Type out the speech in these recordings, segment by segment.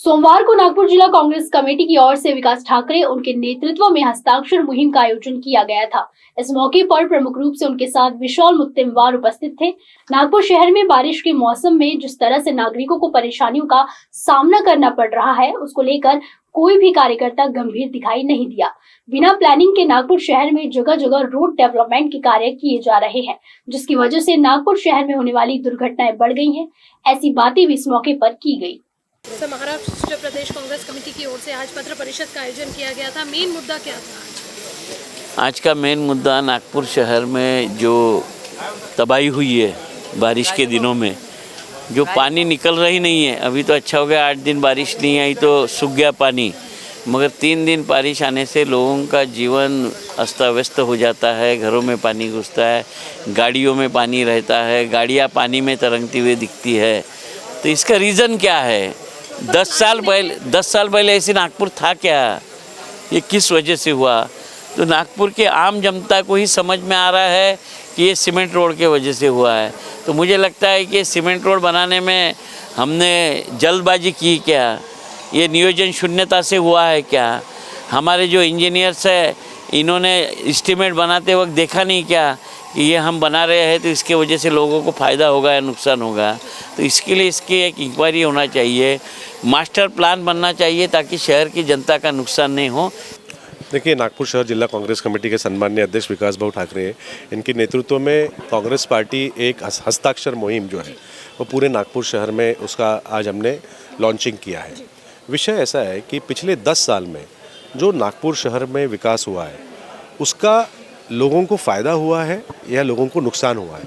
सोमवार को नागपुर जिला कांग्रेस कमेटी की ओर से विकास ठाकरे उनके नेतृत्व में हस्ताक्षर मुहिम का आयोजन किया गया था। इस मौके पर प्रमुख रूप से उनके साथ विशाल मुत्तेमवार उपस्थित थे। नागपुर शहर में बारिश के मौसम में जिस तरह से नागरिकों को परेशानियों का सामना करना पड़ रहा है, उसको लेकर कोई भी कार्यकर्ता गंभीर दिखाई नहीं दिया। बिना प्लानिंग के नागपुर शहर में जगह जगह रोड डेवलपमेंट के कार्य किए जा रहे हैं, जिसकी वजह से नागपुर शहर में होने वाली दुर्घटनाएं बढ़ गई हैं। ऐसी बातें भी इस मौके पर की गई। सर, महाराष्ट्र प्रदेश कांग्रेस कमेटी की ओर से आज पत्र परिषद का आयोजन किया गया था। मेन मुद्दा क्या था आज का मेन मुद्दा नागपुर शहर में जो तबाही हुई है बारिश के दिनों में, जो पानी निकल रही नहीं है। अभी तो अच्छा हो गया, 8 दिन बारिश नहीं आई तो सूख गया पानी, मगर 3 दिन बारिश आने से लोगों का जीवन अस्त व्यस्त हो जाता है। घरों में पानी घुसता है, गाड़ियों में पानी रहता है, गाड़ियाँ पानी में तरंगती हुई दिखती है। तो इसका रीज़न क्या है? 10 साल पहले ऐसे नागपुर था क्या? ये किस वजह से हुआ? तो नागपुर के आम जनता को ही समझ में आ रहा है कि ये सीमेंट रोड के वजह से हुआ है। तो मुझे लगता है कि सीमेंट रोड बनाने में हमने जल्दबाजी की क्या? ये नियोजन शून्यता से हुआ है क्या? हमारे जो इंजीनियर्स है, इन्होंने एस्टीमेट बनाते वक्त देखा नहीं क्या कि ये हम बना रहे हैं तो इसके वजह से लोगों को फ़ायदा होगा या नुकसान होगा? तो इसके लिए इसकी एक इंक्वायरी होना चाहिए, मास्टर प्लान बनना चाहिए ताकि शहर की जनता का नुकसान नहीं हो। देखिए, नागपुर शहर जिला कांग्रेस कमेटी के सम्माननीय अध्यक्ष विकास भाऊ ठाकरे, इनके नेतृत्व में कांग्रेस पार्टी एक हस्ताक्षर मुहिम जो है वो पूरे नागपुर शहर में उसका आज हमने लॉन्चिंग किया है। विषय ऐसा है कि पिछले 10 साल में जो नागपुर शहर में विकास हुआ है उसका लोगों को फ़ायदा हुआ है या लोगों को नुकसान हुआ है,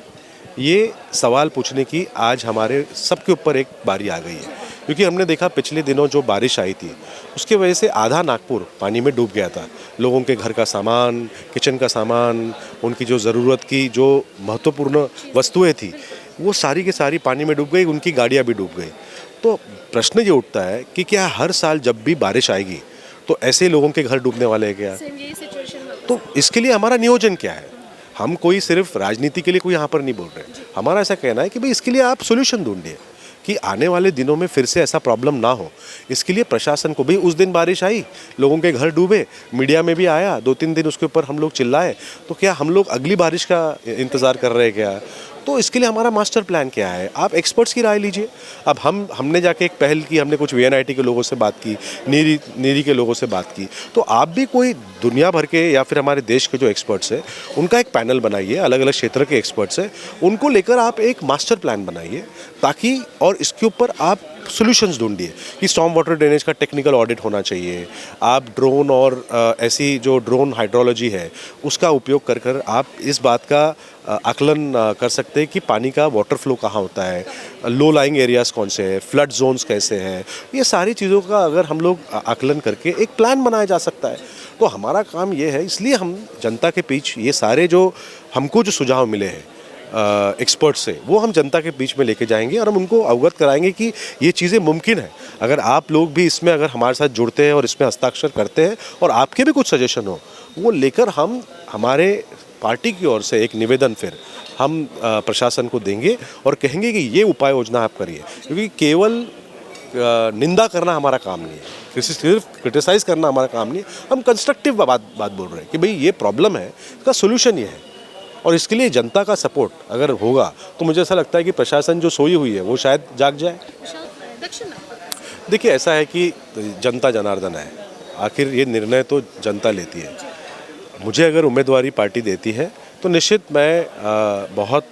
ये सवाल पूछने की आज हमारे सबके ऊपर एक बारी आ गई है। क्योंकि हमने देखा पिछले दिनों जो बारिश आई थी उसके वजह से आधा नागपुर पानी में डूब गया था। लोगों के घर का सामान, किचन का सामान, उनकी जो ज़रूरत की जो महत्वपूर्ण वस्तुएं थी वो सारी की सारी पानी में डूब गई, उनकी गाड़ियाँ भी डूब गई। तो प्रश्न ये उठता है कि क्या हर साल जब भी बारिश आएगी तो ऐसे लोगों के घर डूबने वाले हैं क्या? तो इसके लिए हमारा नियोजन क्या है? हम कोई सिर्फ राजनीति के लिए कोई यहाँ पर नहीं बोल रहे। हमारा ऐसा कहना है कि भाई इसके लिए आप सोल्यूशन ढूंढिए कि आने वाले दिनों में फिर से ऐसा प्रॉब्लम ना हो। इसके लिए प्रशासन को भी, उस दिन बारिश आई, लोगों के घर डूबे, मीडिया में भी आया, 2-3 दिन उसके ऊपर हम लोग चिल्लाए, तो क्या हम लोग अगली बारिश का इंतज़ार कर रहे हैं क्या? तो इसके लिए हमारा मास्टर प्लान क्या है? आप एक्सपर्ट्स की राय लीजिए। अब हमने जाके एक पहल की, हमने कुछ VNIT के लोगों से बात की, नीरी के लोगों से बात की। तो आप भी कोई दुनिया भर के या फिर हमारे देश के जो एक्सपर्ट्स हैं उनका एक पैनल बनाइए, अलग अलग क्षेत्र के एक्सपर्ट्स हैं, उनको लेकर आप एक मास्टर प्लान बनाइए ताकि, और इसके ऊपर आप सॉल्यूशंस ढूंढिए कि स्टॉर्म वाटर ड्रेनेज का टेक्निकल ऑडिट होना चाहिए। आप ड्रोन और ऐसी जो ड्रोन हाइड्रोलॉजी है उसका उपयोग कर कर आप इस बात का आकलन कर सकते हैं कि पानी का वाटर फ्लो कहाँ होता है, लो लाइंग एरियाज़ कौन से हैं, फ्लड जोन्स कैसे हैं। ये सारी चीज़ों का अगर हम लोग आकलन करके एक प्लान बनाया जा सकता है। तो हमारा काम ये है, इसलिए हम जनता के बीच ये सारे जो हमको जो सुझाव मिले हैं एक्सपर्ट से, वो हम जनता के बीच में लेके जाएंगे और हम उनको अवगत कराएंगे कि ये चीज़ें मुमकिन है। अगर आप लोग भी इसमें अगर हमारे साथ जुड़ते हैं और इसमें हस्ताक्षर करते हैं और आपके भी कुछ सजेशन हो, वो लेकर हम हमारे पार्टी की ओर से एक निवेदन फिर हम प्रशासन को देंगे और कहेंगे कि ये उपाय योजना आप करिए। क्योंकि केवल निंदा करना हमारा काम नहीं है, किसी सिर्फ क्रिटिसाइज़ करना हमारा काम नहीं है। हम कंस्ट्रक्टिव बात बोल रहे हैं कि भाई ये प्रॉब्लम है, इसका सोल्यूशन ये है, और इसके लिए जनता का सपोर्ट अगर होगा तो मुझे ऐसा लगता है कि प्रशासन जो सोई हुई है वो शायद जाग जाए। देखिए, ऐसा है कि जनता जनार्दन है, आखिर ये निर्णय तो जनता लेती है। मुझे अगर उम्मीदवारी पार्टी देती है तो निश्चित मैं बहुत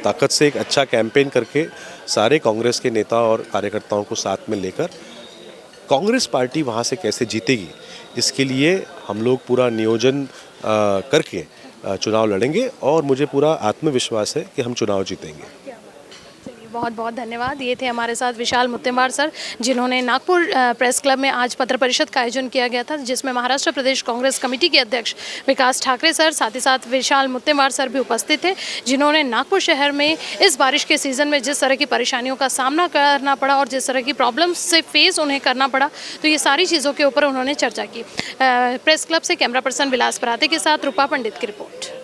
ताकत से एक अच्छा कैंपेन करके सारे कांग्रेस के नेता और कार्यकर्ताओं को साथ में लेकर कांग्रेस पार्टी वहाँ से कैसे जीतेगी, इसके लिए हम लोग पूरा नियोजन करके चुनाव लड़ेंगे और मुझे पूरा आत्मविश्वास है कि हम चुनाव जीतेंगे। बहुत बहुत धन्यवाद। ये थे हमारे साथ विशाल मुत्तेमवार सर, जिन्होंने नागपुर प्रेस क्लब में आज पत्र परिषद का आयोजन किया गया था, जिसमें महाराष्ट्र प्रदेश कांग्रेस कमेटी के अध्यक्ष विकास ठाकरे सर, साथ ही साथ विशाल मुत्तेमवार सर भी उपस्थित थे, जिन्होंने नागपुर शहर में इस बारिश के सीज़न में जिस तरह की परेशानियों का सामना करना पड़ा और जिस तरह की प्रॉब्लम्स से फेस उन्हें करना पड़ा, तो ये सारी चीज़ों के ऊपर उन्होंने चर्चा की। प्रेस क्लब से कैमरा पर्सन विलास पराते के साथ रूपा पंडित की रिपोर्ट।